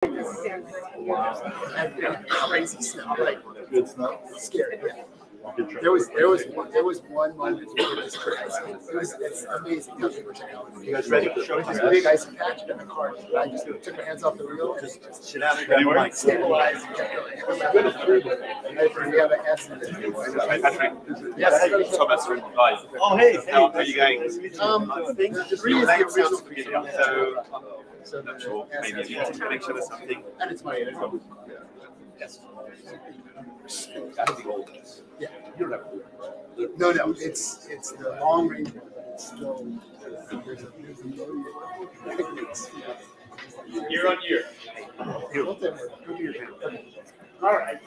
And crazy snow, like Good snow. scary. Yeah. There was one moment where it was crazy. It's amazing how people technology. You guys ready for showing This big icy patch in the car. I just took my hands off the wheel, just sit down and stabilized, and kept going. We have an S in it. Patrick, Yes. Thomas from Dubai. Oh, hey, How are you going? Three is the original So, So I'm not sure, maybe a internet connection or something. And it's my Yes. Yeah. No, it's the long range one. It's still there's a million. Year on year. Go to your channel. All right.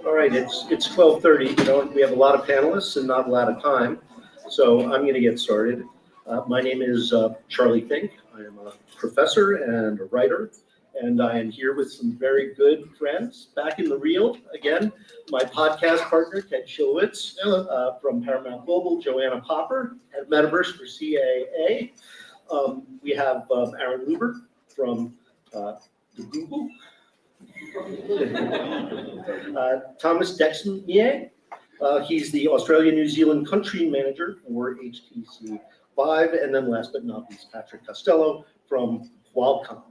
All right, it's 12:30. We have a lot of panelists and not a lot of time, so I'm going to get started. My name is Charlie Fink. I am a professor and a writer, and I am here with some very good friends back in the real again. My podcast partner, Ted Shilowitz, from Paramount Global, Joanna Popper at Metaverse for CAA. We have Aaron Luber from the Google. Thomas Dexmier, he's the Australia-New Zealand country manager for HTC Vive, and then last but not least, Patrick Costello from Qualcomm.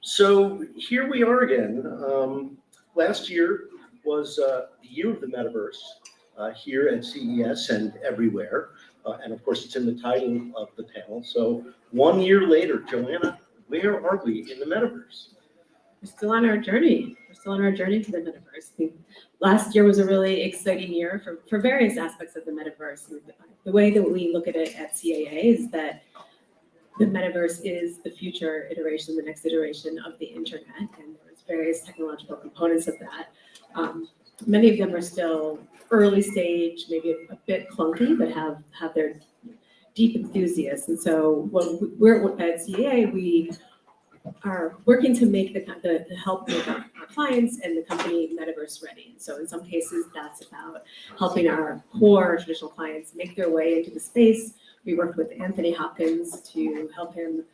So here we are again. Last year was the year of the metaverse here at CES and everywhere. And of course, it's in the title of the panel. So 1 year later, Joanna, where are we in the metaverse? We're still on our journey. We're still on our journey to the metaverse. I think last year was a really exciting year for various aspects of the metaverse. The way that we look at it at CAA is that the metaverse is the future iteration, the next iteration of the internet, and there's various technological components of that. Many of them are still early stage, maybe a bit clunky, but have their deep enthusiasts. And so we're at CAA, we are working to make the help make our clients and the company metaverse ready. So in some cases, that's about helping our core traditional clients make their way into the space. We worked with Anthony Hopkins to help him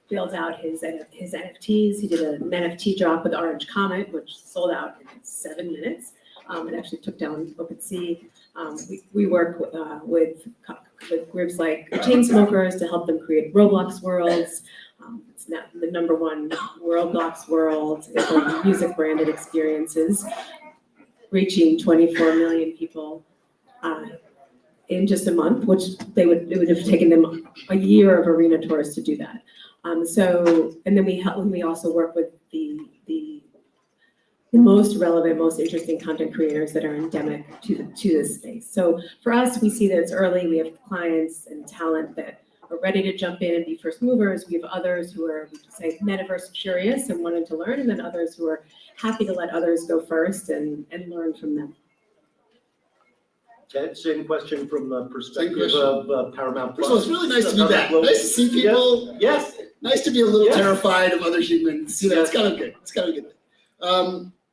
build out his NFTs. He did an NFT drop with Orange Comet, which sold out in 7 minutes. It actually took down OpenSea. We work with groups like Chainsmokers to help them create Roblox worlds. It's now the #1 Roblox world for music branded experiences, reaching 24 million people in just a month, which it would have taken them a year of arena tours to do that. And then we also work with the most relevant, most interesting content creators that are endemic to this space. So for us, we see that it's early. We have clients and talent that are ready to jump in and be first movers. We have others who are, say, metaverse curious and wanting to learn, and then others who are happy to let others go first and learn from them. Ted, same question from the perspective of Paramount Plus. So it's really nice to be back. Nice to see people. Yes. Nice to be a little Yes. terrified of other humans. Yes. It's kind of good. It's kind of good.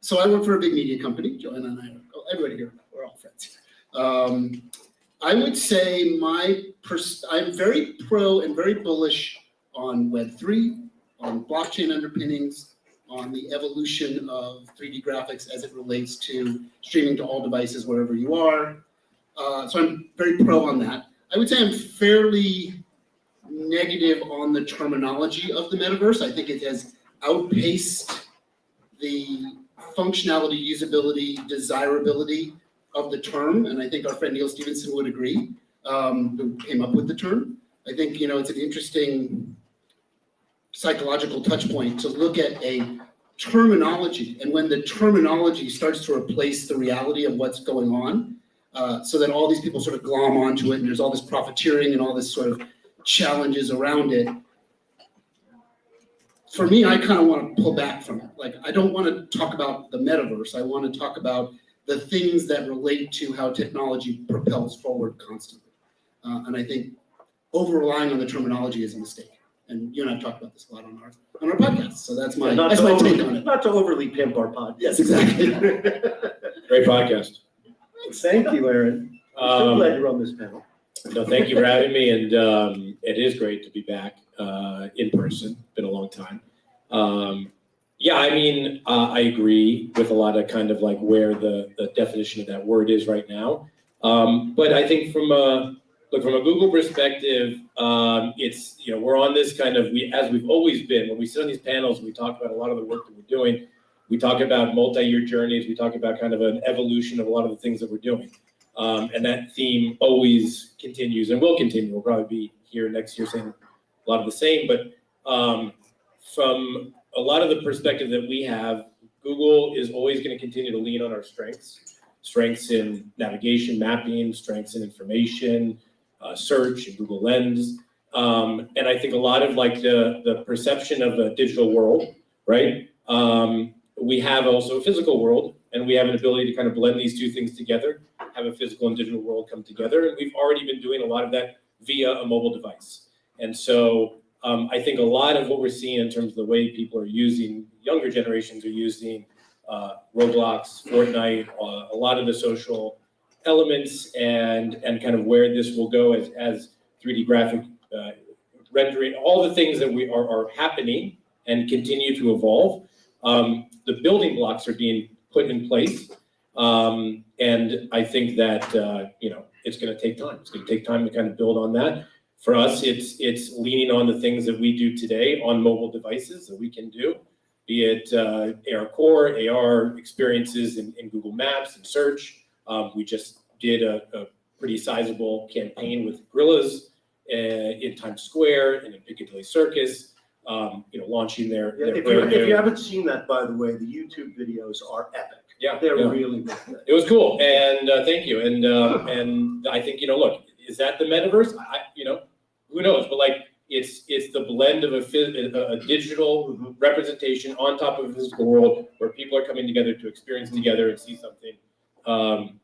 So I work for a big media company. Joanna and I, everybody here, we're all friends. I would say I'm very pro and very bullish on Web3, on blockchain underpinnings, on the evolution of 3D graphics as it relates to streaming to all devices wherever you are. So I'm very pro on that. I would say I'm fairly negative on the terminology of the metaverse. I think it has outpaced the functionality, usability, desirability of the term, and I think our friend Neil Stevenson would agree, who came up with the term. I think, it's an interesting psychological touch point to look at a terminology, and when the terminology starts to replace the reality of what's going on, so that all these people sort of glom onto it, and there's all this profiteering and all this sort of challenges around it. for me, I kind of want to pull back from it. Like, I don't want to talk about the metaverse. I want to talk about the things that relate to how technology propels forward constantly. And I think over-relying on the terminology is a mistake. And you and I have talked about this a lot on our podcast. So that's my take on it. Not to overly pimp our podcast. Yes, exactly. Great podcast. Thank you, Aaron. I'm so glad you're on this panel. No, thank you for having me, and it is great to be back in person. Been a long time. Yeah, I mean, I agree with a lot of kind of like where the definition of that word is right now. But I think from a Google perspective, it's, you know, we're on this kind of, as we've always been, when we sit on these panels, we talk about a lot of the work that we're doing. We talk about multi-year journeys. We talk about kind of an evolution of a lot of the things that we're doing. And that theme always continues and will continue. We'll probably be here next year saying a lot of the same, but from a lot of the perspective that we have, Google is always going to continue to lean on our strengths in navigation, mapping, strengths in information, search, and Google Lens. And I think a lot of like the perception of a digital world, right? We have also a physical world, and we have an ability to kind of blend these two things together, have a physical and digital world come together. And we've already been doing a lot of that via a mobile device. And so I think a lot of what we're seeing in terms of the way people are using, younger generations are using Roblox, Fortnite, a lot of the social elements, and kind of where this will go as 3D graphic rendering, all the things that are happening and continue to evolve. The building blocks are being put in place. And I think that, you know, it's going to take time. It's going to take time to kind of build on that. For us, it's leaning on the things that we do today on mobile devices that we can do, be it AR Core, AR experiences in Google Maps and search. We just did a pretty sizable campaign with gorillas in Times Square and in Piccadilly Circus, you know, launching their If you haven't seen that, by the way, the YouTube videos are epic. Yeah, They're yeah. really good. It was cool, and thank you. And I think, you know, look, is that the metaverse? You know, who knows? But like, it's the blend of a digital representation on top of a physical world where people are coming together to experience together and see something,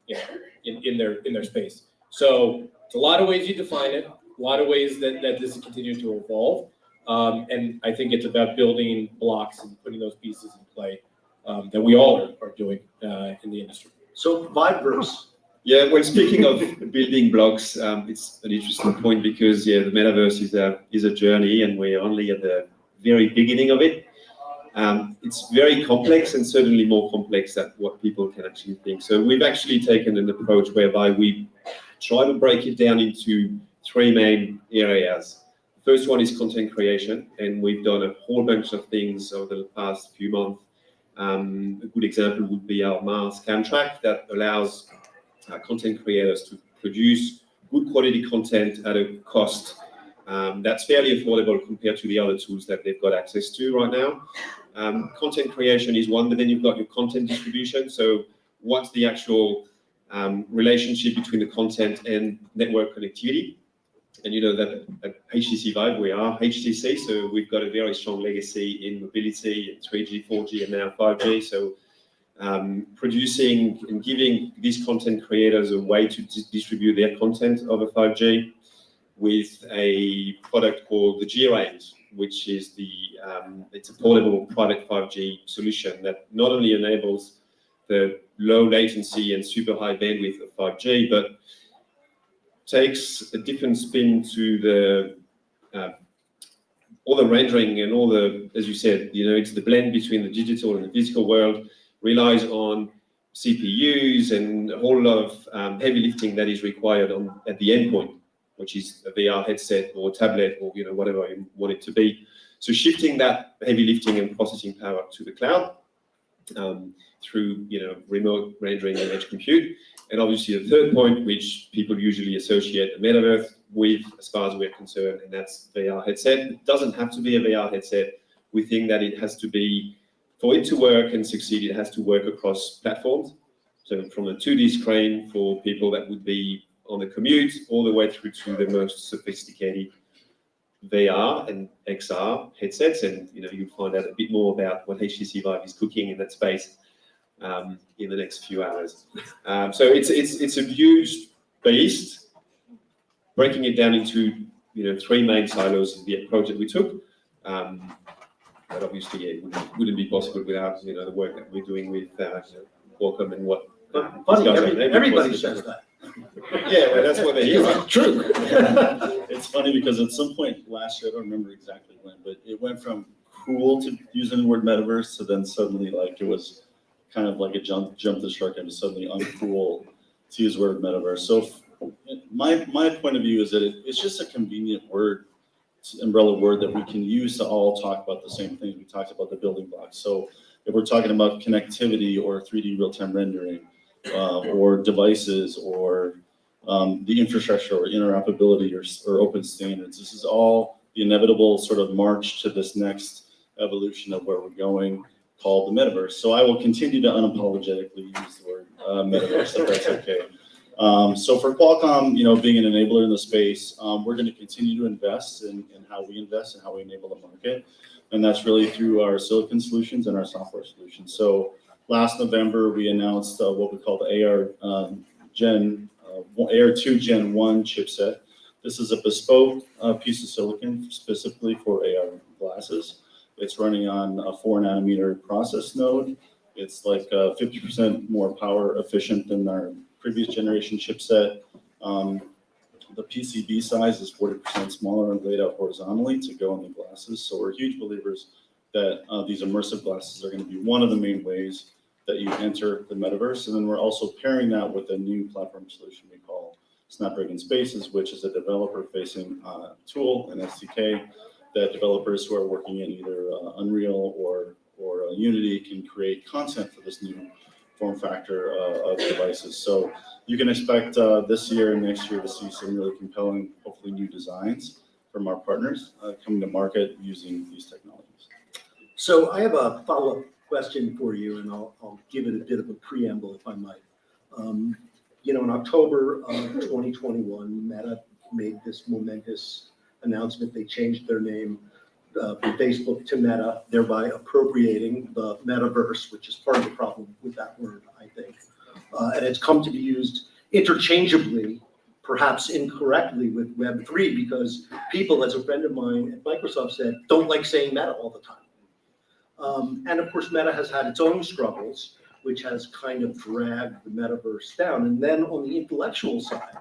you know, in their space. So it's a lot of ways you define it, a lot of ways that this is continuing to evolve, and I think it's about building blocks and putting those pieces in play. That we all are doing in the industry. So Vibeverse. Yeah, well, speaking of building blocks, it's an interesting point because, yeah, the metaverse is a journey and we're only at the very beginning of it. It's very complex and certainly more complex than what people can actually think. So we've actually taken an approach whereby we try to break it down into three main areas. The first one is content creation, and we've done a whole bunch of things over the past few months. A good example would be our Mars Camtrack that allows content creators to produce good quality content at a cost that's fairly affordable compared to the other tools that they've got access to right now. Content creation is one, but then you've got your content distribution. So what's the actual relationship between the content and network connectivity? And you know that at HTC Vive, we are HTC, so we've got a very strong legacy in mobility, 3G, 4G, and now 5G. So producing and giving these content creators a way to distribute their content over 5G with a product called the G-Range, which is it's a portable private 5G solution that not only enables the low latency and super high bandwidth of 5G, but takes a different spin to all the rendering and all the, as you said, you know, it's the blend between the digital and the physical world, relies on CPUs and a whole lot of heavy lifting that is required at the endpoint, which is a VR headset or tablet or, you know, whatever you want it to be. So shifting that heavy lifting and processing power to the cloud through, you know, remote rendering and edge compute. And obviously the third point, which people usually associate the metaverse with, as far as we're concerned, and that's VR headset. It doesn't have to be a VR headset. We think that it has to be, for it to work and succeed, it has to work across platforms. So from a 2D screen for people that would be on the commute, all the way through to the most sophisticated VR and XR headsets, and you'll find out a bit more about what HTC Vive is cooking in that space in the next few hours. So it's a huge beast. Breaking it down into 3 main silos is the approach that we took. But obviously, it wouldn't be possible without the work that we're doing with Qualcomm and what. But funny, everybody says that. Yeah, well, that's what they hear. It's true. It's funny because at some point last year, I don't remember exactly when, but it went from cool to using the word metaverse to then suddenly like it was kind of like a jump the shark and suddenly uncool to use the word metaverse. So my point of view is that it's just a convenient word, umbrella word that we can use to all talk about the same thing. We talked about the building blocks. So if we're talking about connectivity or 3D real-time rendering, or devices or the infrastructure or interoperability or open standards. This is all the inevitable sort of march to this next evolution of where we're going called the metaverse. So I will continue to unapologetically use the word metaverse if that's okay. So for Qualcomm, being an enabler in the space, we're going to continue to invest in how we invest and how we enable the market. And that's really through our silicon solutions and our software solutions. So last November, we announced what we call the AR2 Gen 1 chipset. This is a bespoke piece of silicon specifically for AR glasses. It's running on a 4 nanometer process node. It's like 50% more power efficient than our previous generation chipset. The PCB size is 40% smaller and laid out horizontally to go on the glasses. So we're huge believers that these immersive glasses are going to be one of the main ways that you enter the metaverse. And then we're also pairing that with a new platform solution we call Snapdragon Spaces, which is a developer-facing tool, an SDK, that developers who are working in either Unreal or Unity can create content for this new form factor of devices. So you can expect this year and next year to see some really compelling, hopefully new designs from our partners coming to market using these technologies. So I have a follow-up question for you, and I'll give it a bit of a preamble if I might. In October of 2021, Meta made this momentous announcement. They changed their name from Facebook to Meta, thereby appropriating the metaverse, which is part of the problem with that word, I think. And it's come to be used interchangeably, perhaps incorrectly, with Web3, because people, as a friend of mine at Microsoft said, don't like saying Meta all the time. And of course, Meta has had its own struggles, which has kind of dragged the metaverse down. And then on the intellectual side,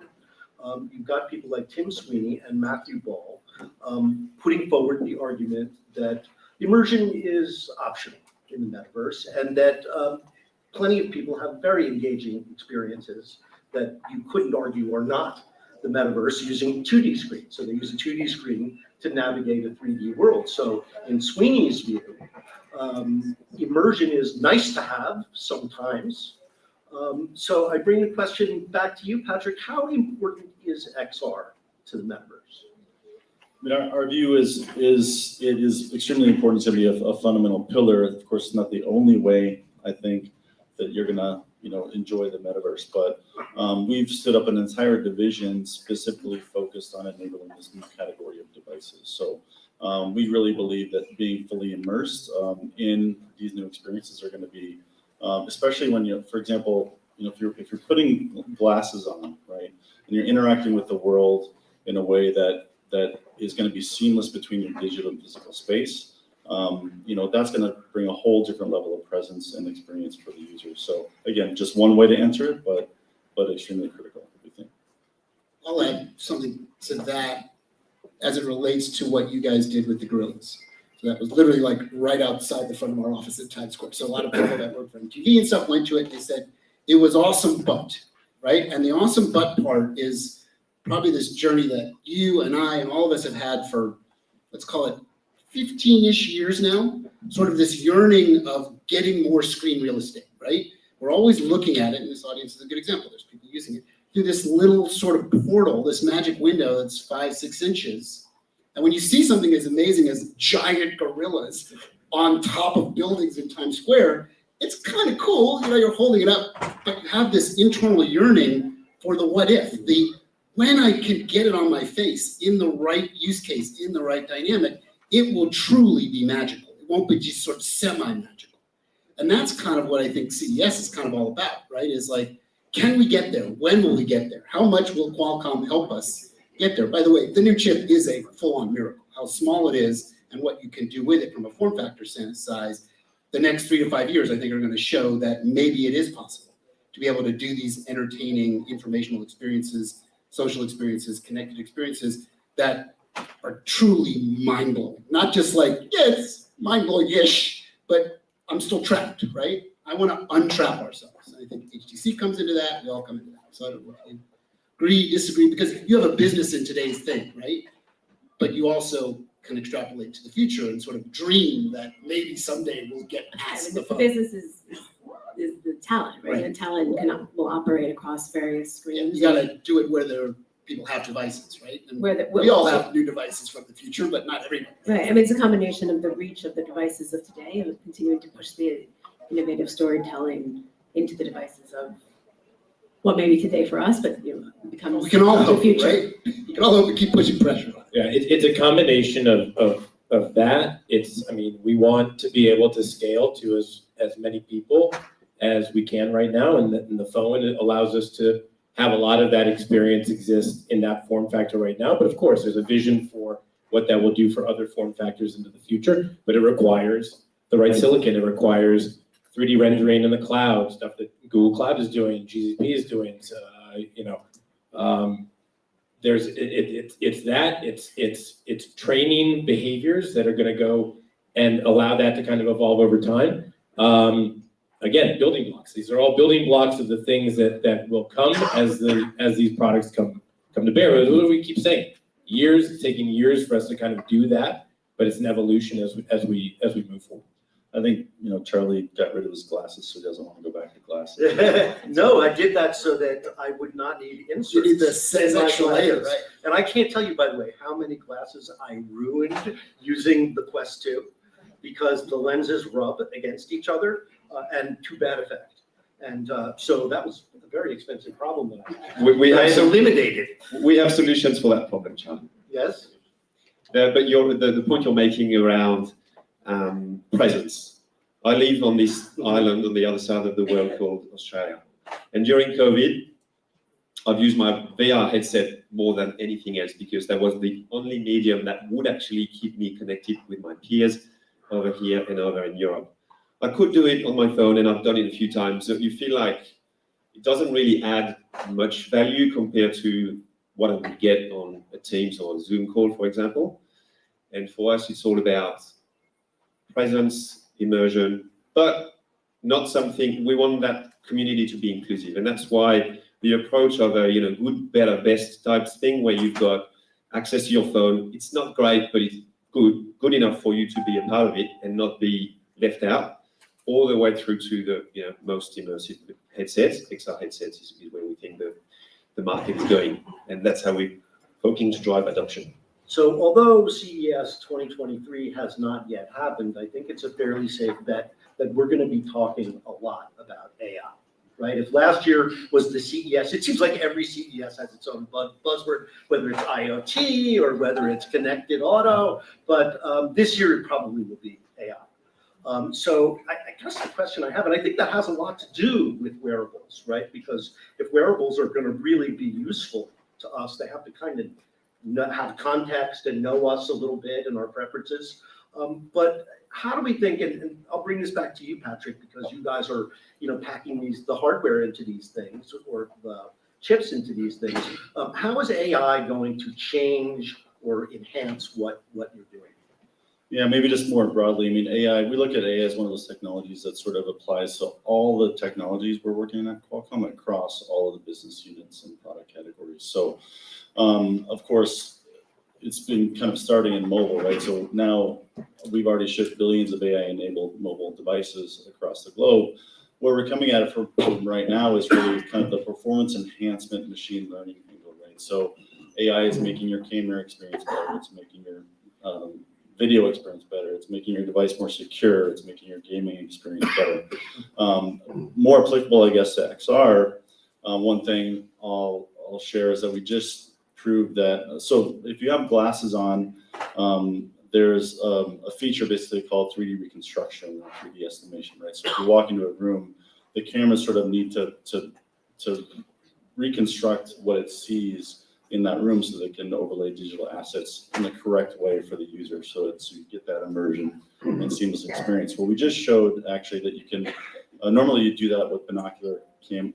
you've got people like Tim Sweeney and Matthew Ball putting forward the argument that immersion is optional in the metaverse, and that plenty of people have very engaging experiences that you couldn't argue are not the metaverse using 2D screens. So they use a 2D screen to navigate a 3D world. So in Sweeney's view, immersion is nice to have sometimes. So I bring the question back to you, Patrick. How important is XR to the metaverse? I mean, our view is it is extremely important to be a fundamental pillar. Of course, it's not the only way, I think, that you're gonna enjoy the metaverse, but we've stood up an entire division specifically focused on enabling this new category of devices. So we really believe that being fully immersed in these new experiences are going to be, especially when for example, if you're putting glasses on, right, and you're interacting with the world in a way that is going to be seamless between your digital and physical space. That's going to bring a whole different level of presence and experience for the user. So again, just one way to enter it, but extremely critical, we think. I'll add something to that as it relates to what you guys did with the gorillas. So that was literally like right outside the front of our office at Times Square. So a lot of people that work for MTV and stuff went to it and they said, it was awesome, but, right? And the awesome but part is probably this journey that you and I and all of us have had for, let's call it 15-ish years now, sort of this yearning of getting more screen real estate, right? We're always looking at it, and this audience is a good example. There's people using it through this little sort of portal, this magic window that's 5-6 inches. And when you see something as amazing as giant gorillas on top of buildings in Times Square, it's kind of cool. You're holding it up, but you have this internal yearning for the what if, the when I can get it on my face in the right use case, in the right dynamic, it will truly be magical. It won't be just sort of semi-magical. And that's kind of what I think CES is kind of all about, right? Is like, can we get there? When will we get there? How much will Qualcomm help us get there? By the way, the new chip is a full-on miracle. How small it is and what you can do with it from a form factor size, the next 3 to 5 years, I think, are going to show that maybe it is possible to be able to do these entertaining, informational experiences, social experiences, connected experiences that are truly mind-blowing. Not just like, yeah, it's mind-blowing-ish, but I'm still trapped, right? I want to untrap ourselves. And I think HTC comes into that, we all come into that. So I don't know if you agree, disagree, because you have a business in today's thing, right? But you also can extrapolate to the future and sort of dream that maybe someday we'll get past the The phone. business is the talent, right? Right. The talent will operate across various Yeah, screens. you gotta do it where people have devices, right? And Where we all have new devices from the future, but not everybody. Right, I mean, it's a combination of the reach of the devices of today and continuing to push the innovative storytelling into the devices of what may be today for us, but becomes We can all the hope, future. right? We can all hope and keep pushing pressure on it. Yeah, it's a combination of that. We want to be able to scale to as many people as we can right now, and the phone allows us to have a lot of that experience exist in that form factor right now. But of course, there's a vision for what that will do for other form factors into the future, but it requires the right silicon. It requires 3D rendering in the cloud, stuff that Google Cloud is doing, GCP is doing. It's training behaviors that are going to go and allow that to kind of evolve over time. Again, building blocks. These are all building blocks of the things that will come as these products come to bear. What do we keep saying? It's taking years for us to kind of do that, but it's an evolution as we move forward. I think, Charlie got rid of his glasses, so he doesn't want to go back to glasses. No, I did that so that I would not need inserts. You need the in my extra layer, glasses. right? And I can't tell you, by the way, how many glasses I ruined using the Quest 2 because the lenses rub against each other and to bad effect. And so that was a very expensive problem that I had. We I have eliminated. we have solutions for that problem, Charlie. Yes? But the point you're making around presence. I live on this island on the other side of the world called Australia. And during COVID, I've used my VR headset more than anything else because that was the only medium that would actually keep me connected with my peers over here and over in Europe. I could do it on my phone, and I've done it a few times. So you feel like it doesn't really add much value compared to what I would get on a Teams or a Zoom call, for example. And for us, it's all about presence, immersion, but not something, we want that community to be inclusive. And that's why the approach of a good, better, best type thing where you've got access to your phone, it's not great, but it's good enough for you to be a part of it and not be left out, all the way through to the most immersive headsets. XR headsets is where we think the market is going. And that's how we're hoping to drive adoption. So although CES 2023 has not yet happened, I think it's a fairly safe bet that we're going to be talking a lot about AI, right? If last year was the CES, it seems like every CES has its own buzzword, whether it's IoT or whether it's connected auto, but this year it probably will be AI. So I guess the question I have, and I think that has a lot to do with wearables, right? Because if wearables are going to really be useful to us, they have to kind of have context and know us a little bit and our preferences. But how do we think, and I'll bring this back to you, Patrick, because you guys are, packing the hardware into these things or the chips into these things. How is AI going to change or enhance what you're doing? Yeah, maybe just more broadly. I mean, AI, we look at AI as one of those technologies that sort of applies to all the technologies we're working at Qualcomm across all of the business units and product categories. So, of course, it's been kind of starting in mobile, right? So now we've already shipped billions of AI-enabled mobile devices across the globe. Where we're coming at it from right now is really kind of the performance enhancement machine learning angle, right? So AI is making your camera experience better. It's making your video experience better. It's making your device more secure. It's making your gaming experience better. More applicable, I guess, to XR. One thing I'll I'll share is that we just proved that. So if you have glasses on, there's a feature basically called 3D reconstruction or 3D estimation, right? So if you walk into a room, the cameras sort of need to reconstruct what it sees in that room so they can overlay digital assets in the correct way for the user, so you get that immersion and seamless experience. Well, we just showed actually that you can, normally you do that with binocular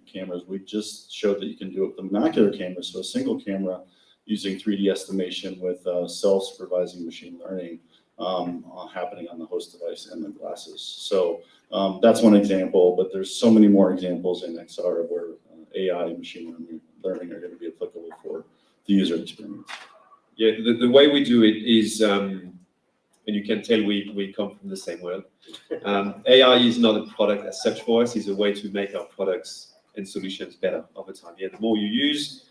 cameras. We just showed that you can do it with the binocular camera, so a single camera using 3D estimation with self-supervising machine learning happening on the host device and the glasses. So that's one example, but there's so many more examples in XR where AI and machine learning are going to be applicable for the user experience. Yeah, the way we do it is, and you can tell we come from the same world. AI is not a product as such for us, it's a way to make our products and solutions better over time. Yeah, the more you use,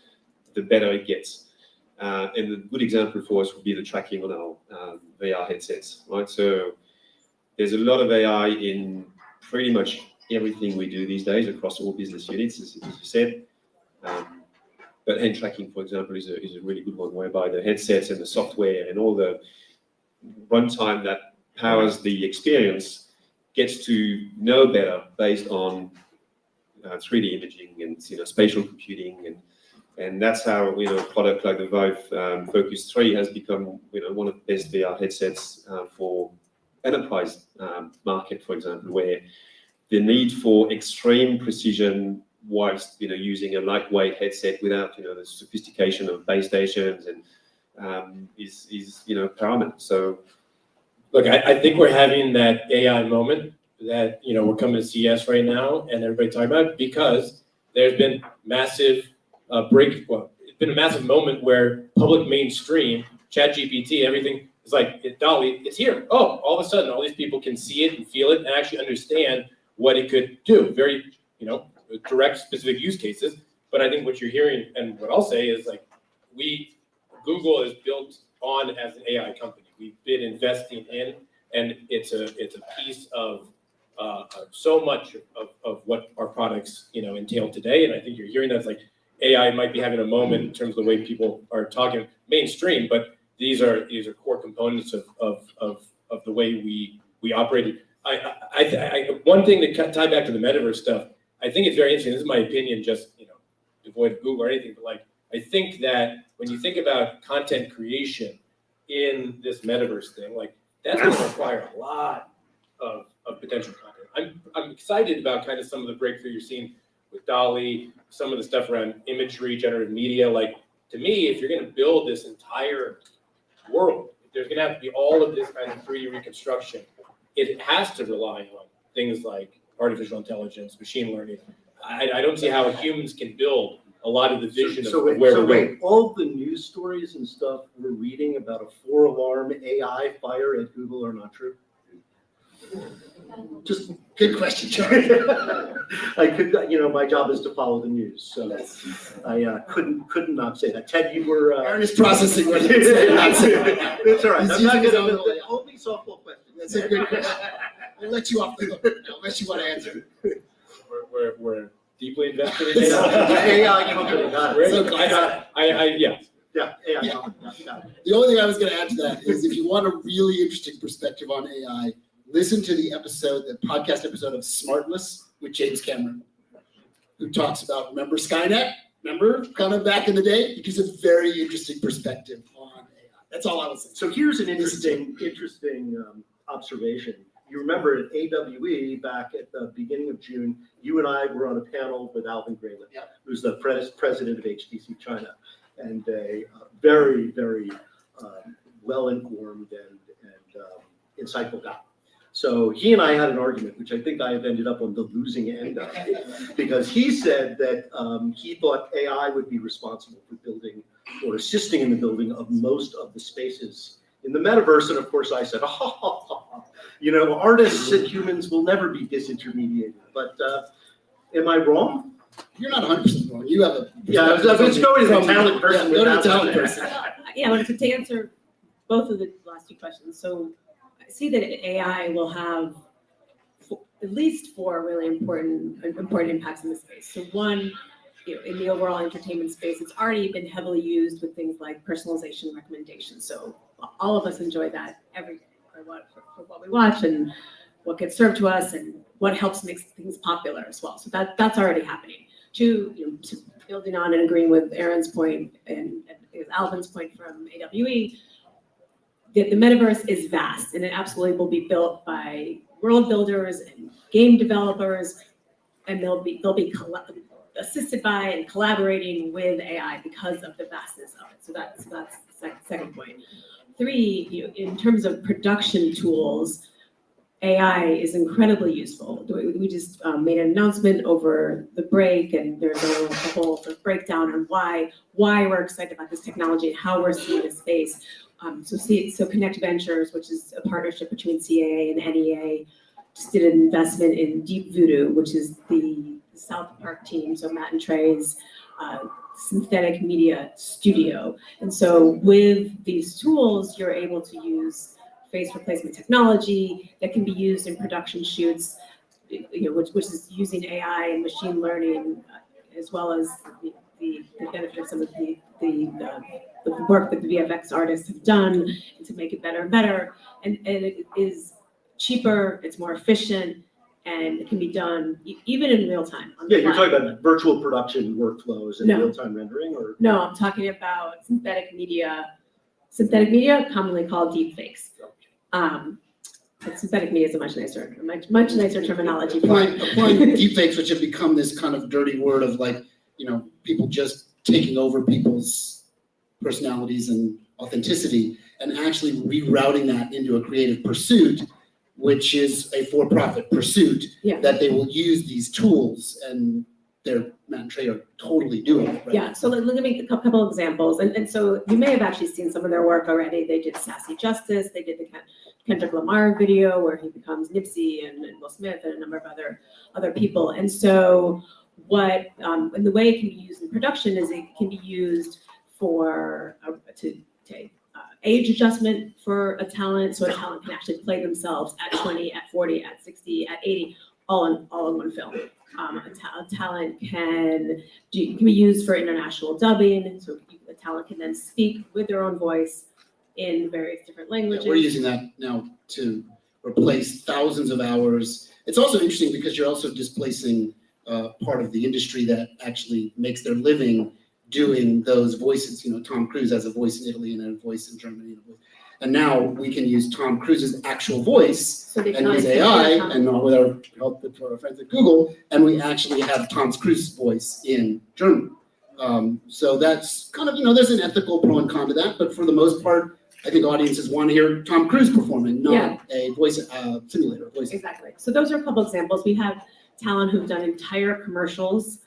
the better it gets. And a good example for us would be the tracking on our VR headsets, right? So there's a lot of AI in pretty much everything we do these days across all business units, as you said. But hand tracking, for example, is a really good one, whereby the headsets and the software and all the runtime that powers the experience gets to know better based on 3D imaging and spatial computing, and that's how a product like the Vive Focus 3 has become one of the best VR headsets for enterprise market, for example, where the need for extreme precision whilst using a lightweight headset without the sophistication of base stations and is paramount. So Look, I think we're having that AI moment that we're coming to CS right now and everybody talking about, because there's been massive it's been a massive moment where public mainstream, ChatGPT, everything is like, Dolly, it's here. Oh, all of a sudden, all these people can see it and feel it and actually understand what it could do. Very, direct, specific use cases. But I think what you're hearing, and what I'll say is Google is built on as an AI company. We've been investing in, and it's a piece of so much of what our products entail today. And I think you're hearing that's like AI might be having a moment in terms of the way people are talking mainstream, but these are core components of the way we operate. One thing to tie back to the metaverse stuff, I think it's very interesting. This is my opinion, just devoid of Google or anything, but I think that when you think about content creation in this metaverse thing, that's going to require a lot of potential content. I'm excited about kind of some of the breakthrough you're seeing with Dolly, some of the stuff around imagery, generative media. To me, if you're going to build this entire world, if there's going to have to be all of this kind of 3D reconstruction, it has to rely on things like artificial intelligence, machine learning. I don't see how humans can build a lot of the vision of where we're going. All the news stories and stuff we're reading about a 4-alarm AI fire at Google are not true? Just Good question, Charlie. I could, my job is to follow the news, so I couldn't not say that. Ted, you were. Aaron is processing what he's saying. It's all right. He's I'm not using his going own to only softball questions. That's a good question. I'll let you off the hook unless you want to answer. We're deeply invested in AI company, got it. So, yeah. Yeah, AI Yeah. company, got it. The only thing I was going to add to that is if you want a really interesting perspective on AI, listen to the podcast episode of Smartless with James Cameron, who talks about, remember Skynet? Remember kind of back in the day? It gives a very interesting perspective on AI. That's all I was saying. So here's an interesting observation. You remember at AWE back at the beginning of June, you and I were on a panel with Alvin Graylin, Yep. who's the president of HTC China, and a very, very well-informed and insightful guy. So he and I had an argument, which I think I have ended up on the losing end of, because he said that he thought AI would be responsible for building or assisting in the building of most of the spaces in the metaverse. And of course I said, artists and humans will never be disintermediated. But am I wrong? You're not 100% wrong. You have a let's go to the talent person. Go to the talent person. Yeah, I wanted to answer both of the last two questions. So I see that AI will have at least 4 really important impacts in the space. So one in the overall entertainment space, it's already been heavily used with things like personalization recommendations. So all of us enjoy that every day for what we watch and what gets served to us and what helps make things popular as well. So that's already happening. To building on and agreeing with Aaron's point and Alvin's point from AWE, the metaverse is vast and it absolutely will be built by world builders and game developers, and they'll be assisted by and collaborating with AI because of the vastness of it. So that's the second point. 3, in terms of production tools, AI is incredibly useful. We just made an announcement over the break, and there's a whole sort of breakdown on why we're excited about this technology and how we're seeing this space. So Connect Ventures, which is a partnership between CAA and NEA, just did an investment in Deep Voodoo, which is the South Park team, so Matt and Trey's synthetic media studio. And so with these tools, you're able to use face replacement technology that can be used in production shoots, which is using AI and machine learning, as well as the benefit of some of the work that the VFX artists have done to make it better and better. And it is cheaper, it's more efficient, and it can be done even in real time. Yeah, you're talking about virtual production workflows and No. real-time rendering, or? No, I'm talking about synthetic media, commonly called deepfakes. But synthetic media is a much nicer terminology for it. Applying deepfakes, which have become this kind of dirty word of like, people just taking over people's personalities and authenticity, and actually rerouting that into a creative pursuit, which is a for-profit pursuit, Yeah. that they will use these tools, and Matt and Trey are totally doing it right Yeah, now. so let me make a couple of examples. And so you may have actually seen some of their work already. They did Sassy Justice, they did the Kendrick Lamar video where he becomes Nipsey and Will Smith and a number of other people. And so and the way it can be used in production is it can be used for age adjustment for a talent, so a talent can actually play themselves at 20, at 40, at 60, at 80, all in one film. A talent can be used for international dubbing, so a talent can then speak with their own voice in various different languages. Yeah, we're using that now to replace thousands of hours. It's also interesting because you're also displacing part of the industry that actually makes their living doing those voices. Tom Cruise has a voice in Italy and a voice in Germany. And now we can use Tom Cruise's actual voice and use AI and with our help with our friends at Google, and we actually have Tom Cruise's voice in German. So that's kind of, there's an ethical pro and con to that, but for the most part, I think audiences want to hear Tom Cruise performing, not a voice simulator voice. Exactly. So those are a couple examples. We have talent who've done entire commercials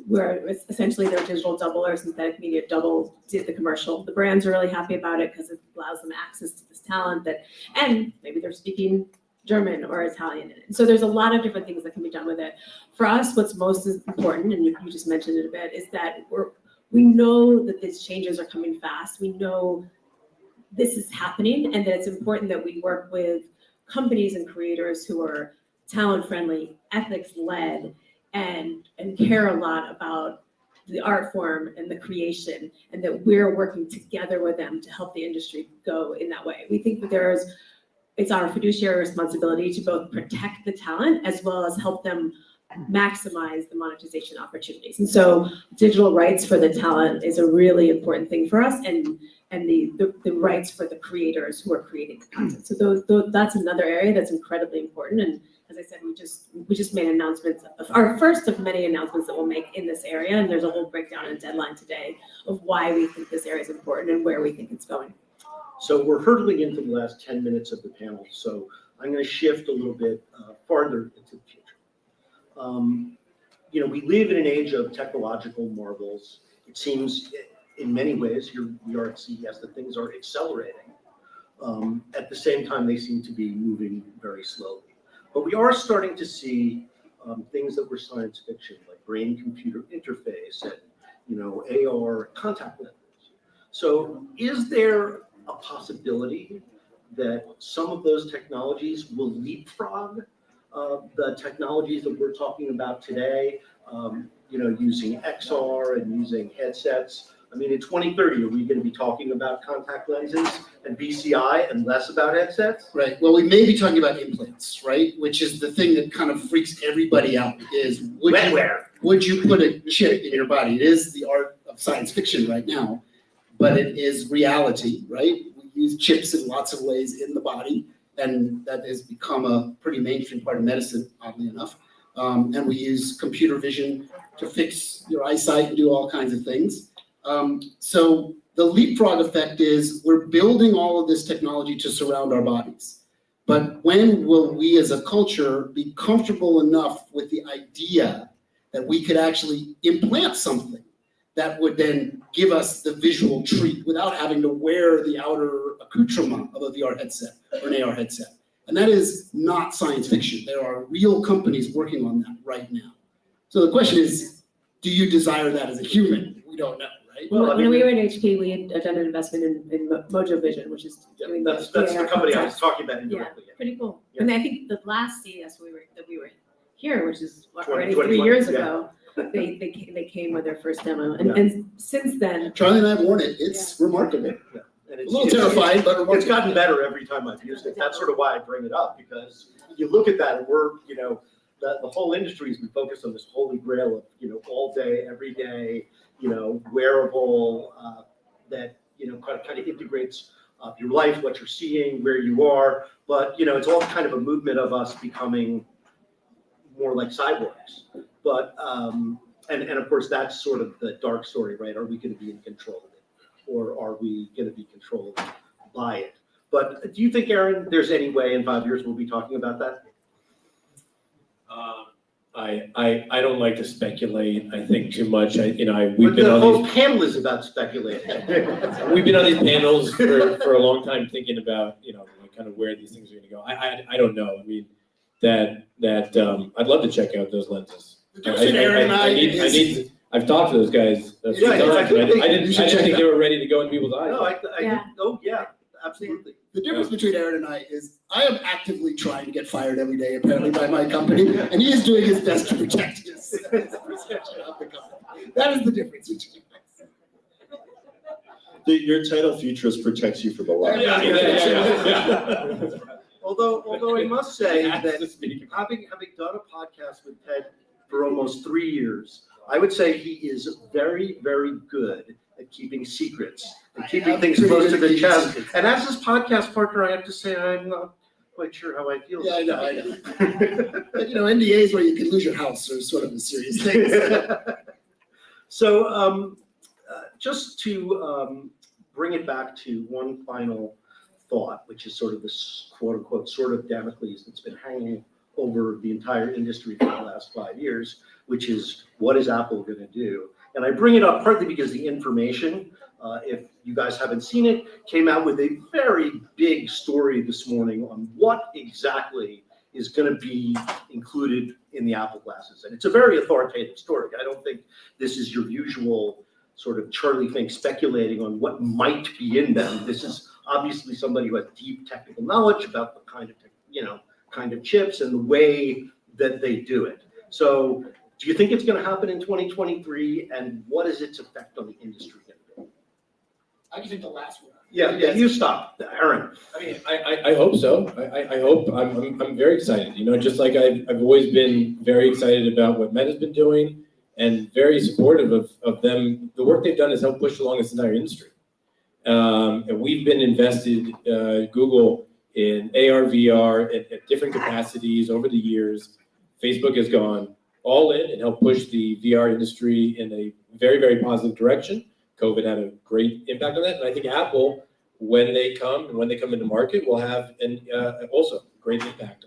where essentially their digital double or synthetic media double did the commercial. The brands are really happy about it because it allows them access to this talent and maybe they're speaking German or Italian in it. So there's a lot of different things that can be done with it. For us, what's most important, and you just mentioned it a bit, is that we know that these changes are coming fast. We know this is happening, and that it's important that we work with companies and creators who are talent friendly, ethics led, and care a lot about the art form and the creation, and that we're working together with them to help the industry go in that way. We think that it's our fiduciary responsibility to both protect the talent as well as help them maximize the monetization opportunities. And so digital rights for the talent is a really important thing for us, and the rights for the creators who are creating the content. So that's another area that's incredibly important. And as I said, we just made announcements of our first of many announcements that we'll make in this area. And there's a whole breakdown and deadline today of why we think this area is important and where we think it's going. So we're hurtling into the last 10 minutes of the panel. So I'm going to shift a little bit farther into the future. We live in an age of technological marvels. It seems in many ways, we are at CES, that things are accelerating. At the same time, they seem to be moving very slowly. But we are starting to see things that were science fiction, like brain-computer interface and AR contact lenses. So is there a possibility that some of those technologies will leapfrog the technologies that we're talking about today? using XR and using headsets. I mean, in 2030, are we going to be talking about contact lenses and BCI and less about headsets? Right, well, we may be talking about implants, right? Which is the thing that kind of freaks everybody out is, would you put a chip in your body? It is the art of science fiction right now, but it is reality, right? We use chips in lots of ways in the body, and that has become a pretty mainstream part of medicine, oddly enough. And we use computer vision to fix your eyesight and do all kinds of things. So the leapfrog effect is we're building all of this technology to surround our bodies. But when will we as a culture be comfortable enough with the idea that we could actually implant something that would then give us the visual treat without having to wear the outer accoutrement of a VR headset or an AR headset? And that is not science fiction. There are real companies working on that right now. So the question is, do you desire that as a human? We don't know. Right? Well, I When mean, we were at HP, we had done an investment in Mojo Vision, which is doing that's the the AR company I concepts. was talking about indirectly. Pretty cool. Yeah. And I think the last CES that we were here, which is already 2021, 3 years yeah. ago, they came with their first demo, Yeah. and since then, Charlie and I have worn it. It's remarkable. And A it's- little it's- terrifying, but remarkable. It's gotten better every time I've used it. That's sort of why I bring it up, because you look at that and the whole industry has been focused on this holy grail of, all day, every day, wearable, that, kind of integrates your life, what you're seeing, where you are. But, it's all kind of a movement of us becoming more like cyborgs. But, and of course, that's sort of the dark story, right? Are we going to be in control of it? Or are we going to be controlled by it? But do you think, Aaron, there's any way in 5 years we'll be talking about that? I don't like to speculate. I think too much. We've But been the on whole these panel is about speculating. we've been on these panels for a long time thinking about kind of where these things are going to go. I don't know. I mean I'd love to check out those lenses. The difference between Aaron and I is- I've talked to those guys. A few Yeah, times, I think and they- I didn't you should check think it they were ready to go in people's eyes. No, I Yeah. oh, yeah, absolutely. The difference between Aaron and I is I am actively trying to get fired every day, apparently, by my company, and he is doing his best to protect his perception of the company. That is the difference between us. Your title Futurist protects you for the life. Yeah. Although I must say Has that to speak. having done a podcast with Ted for almost 3 years, I would say he is very, very good at keeping secrets and keeping I'm things pretty close good to at the keeping chest. secrets. And as his podcast partner, I have to say I'm not quite sure how I feel. Yeah, I know, about I know. that. But NDAs where you can lose your house are sort of a serious thing. So just to bring it back to one final thought, which is sort of this quote unquote sort of Damocles that's been hanging over the entire industry for the last 5 years, which is what is Apple going to do? And I bring it up partly because the information, if you guys haven't seen it, came out with a very big story this morning on what exactly is going to be included in the Apple glasses. And it's a very authoritative story. I don't think this is your usual sort of Charlie Fink speculating on what might be in them. This is obviously somebody who has deep technical knowledge about the kind of chips and the way that they do it. So do you think it's going to happen in 2023, and what is its effect on the industry going to be? I can take the last one. Yeah, you stop, Aaron. I mean, I hope so. I hope. I'm very excited. Just like I've always been very excited about what Meta's been doing, and very supportive of them. The work they've done has helped push along this entire industry. And we've been invested, Google, in AR, VR at different capacities over the years. Facebook has gone all in and helped push the VR industry in a very, very positive direction. COVID had a great impact on that. And I think Apple, when they come into market, will have also great impact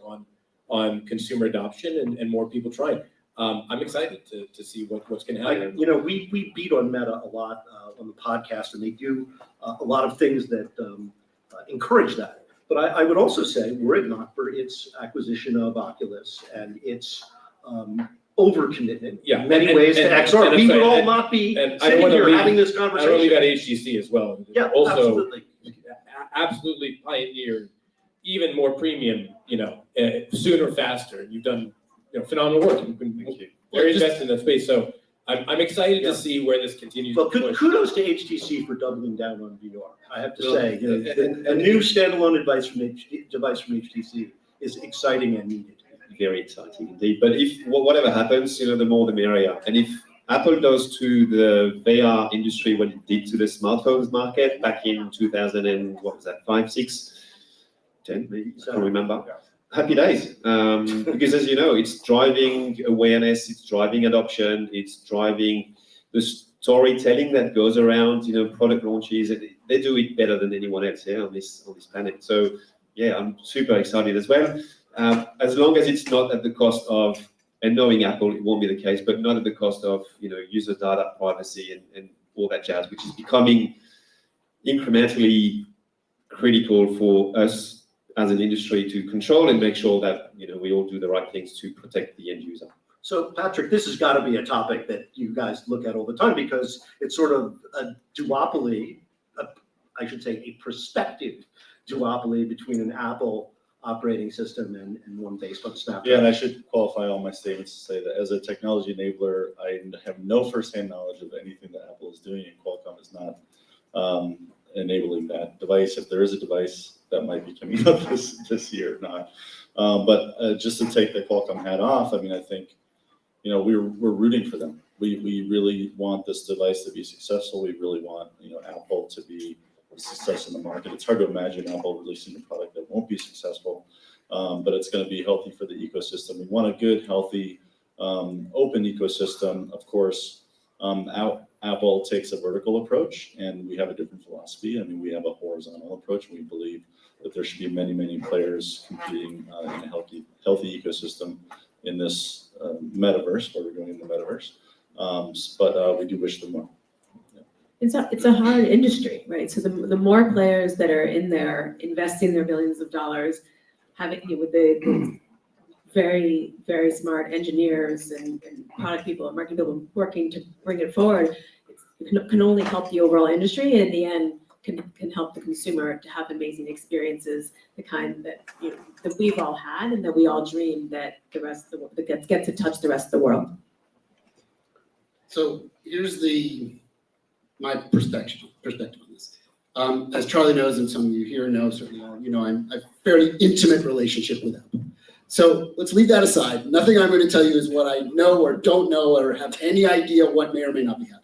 on consumer adoption and more people trying. I'm excited to see what's going to happen. We beat on Meta a lot on the podcast, and they do a lot of things that encourage that. But I would also say, were it not for its acquisition of Oculus and its overcommitment in many ways to XR, we would all not be sitting here having this I don't conversation. leave out HTC as well. Yeah, also absolutely. absolutely pioneered even more premium, sooner, faster. You've done phenomenal work. You've been very invested in that space. So I'm excited Yeah. to see where this continues. Well, to push. kudos to HTC for doubling down on VR. I have to Well, say, a new standalone device from HTC is exciting and needed. Very exciting indeed. But if whatever happens, the more the merrier. And if Apple does to the VR industry what it did to the smartphones market back in 2000 and what was that, 5, 6, 10 maybe, I can't remember. Happy days. Because as you know, it's driving awareness, it's driving adoption, it's driving the storytelling that goes around, product launches. They do it better than anyone else on this planet. So yeah, I'm super excited as well. As long as it's not at the cost of, and knowing Apple, it won't be the case, but not at the cost of, user data privacy and all that jazz, which is becoming incrementally critical for us as an industry to control and make sure that, we all do the right things to protect the end user. So Patrick, this has got to be a topic that you guys look at all the time because it's sort of a duopoly, I should say a prospective duopoly between an Apple operating system and one based on Snapdragon. Yeah, and I should qualify all my statements to say that as a technology enabler, I have no firsthand knowledge of anything that Apple is doing, and Qualcomm is not enabling that device. If there is a device that might be coming up this year, not. But just to take the Qualcomm hat off, I mean, I think, we're rooting for them. We really want this device to be successful. We really want, Apple to be a success in the market. It's hard to imagine Apple releasing a product that won't be successful, but it's going to be healthy for the ecosystem. We want a good, healthy, open ecosystem. Of course, Apple takes a vertical approach, and we have a different philosophy. I mean, we have a horizontal approach. We believe that there should be many, many players competing in a healthy ecosystem in this metaverse, what we're doing in the metaverse. But we do wish them well. It's a hard industry, right? So the more players that are in there investing their billions of dollars, having with the very, very smart engineers and product people and marketing people working to bring it forward, it can only help the overall industry, and in the end can help the consumer to have amazing experiences, the kind that that we've all had and that we all dream that the rest of the world that get to touch the rest of the world. So here's my perspective on this. As Charlie knows, and some of you here know, certainly all, I'm a fairly intimate relationship with Apple. So let's leave that aside. Nothing I'm going to tell you is what I know or don't know or have any idea what may or may not be happening.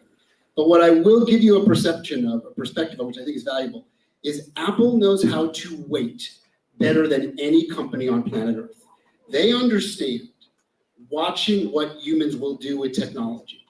But what I will give you a perspective of, which I think is valuable, is Apple knows how to wait better than any company on planet Earth. They understand watching what humans will do with technology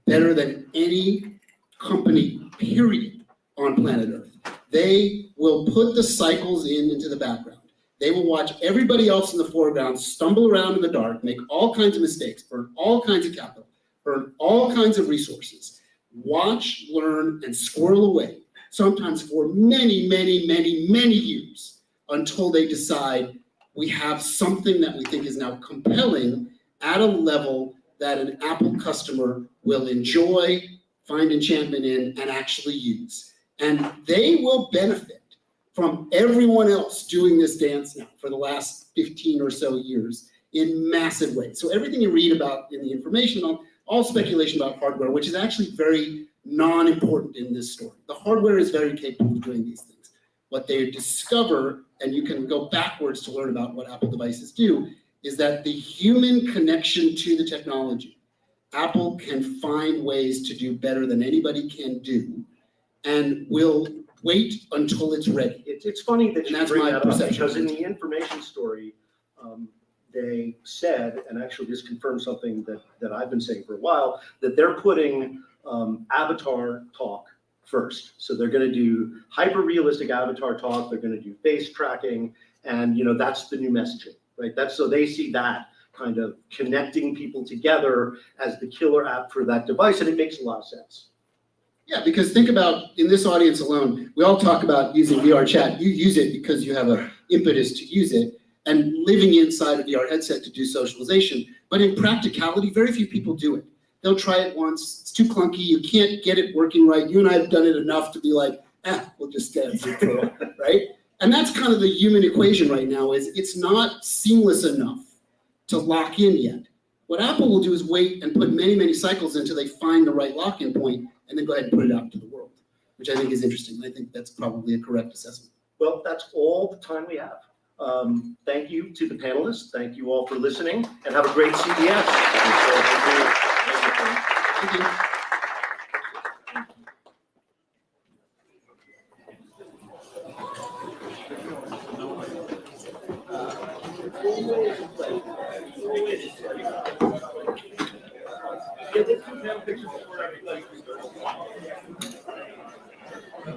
better than any company, period, on planet Earth. They will put the cycles into the background. They will watch everybody else in the foreground stumble around in the dark, make all kinds of mistakes, burn all kinds of capital, burn all kinds of resources, watch, learn, and squirrel away, sometimes for many, many, many, many years, until they decide we have something that we think is now compelling at a level that an Apple customer will enjoy, find enchantment in, and actually use. And they will benefit from everyone else doing this dance now for the last 15 or so years in massive ways. So everything you read about in the information, all speculation about hardware, which is actually very non-important in this story. The hardware is very capable of doing these things. What they discover, and you can go backwards to learn about what Apple devices do, is that the human connection to the technology, Apple can find ways to do better than anybody can do, and will wait until it's ready. It's funny that And you that's bring my that up, perception. because in the information story, they said, and actually this confirms something that I've been saying for a while, that they're putting avatar talk first. So they're going to do hyper-realistic avatar talk. They're going to do face tracking, and that's the new messaging, right? So they see that kind of connecting people together as the killer app for that device, and it makes a lot of sense. Yeah, because think about, in this audience alone, we all talk about using VR chat. You use it because you have an impetus to use it, and living inside a VR headset to do socialization. But in practicality, very few people do it. They'll try it once, it's too clunky, you can't get it working right. You and I have done it enough to be like, we'll just get it through, right? And that's kind of the human equation right now, is it's not seamless enough to lock in yet. What Apple will do is wait and put many, many cycles until they find the right lock-in point and then go ahead and put it out to the world, which I think is interesting. I think that's probably a correct assessment. Well, that's all the time we have. Thank you to the panelists. Thank you all for listening, and have a great CES. Thank you. Yeah,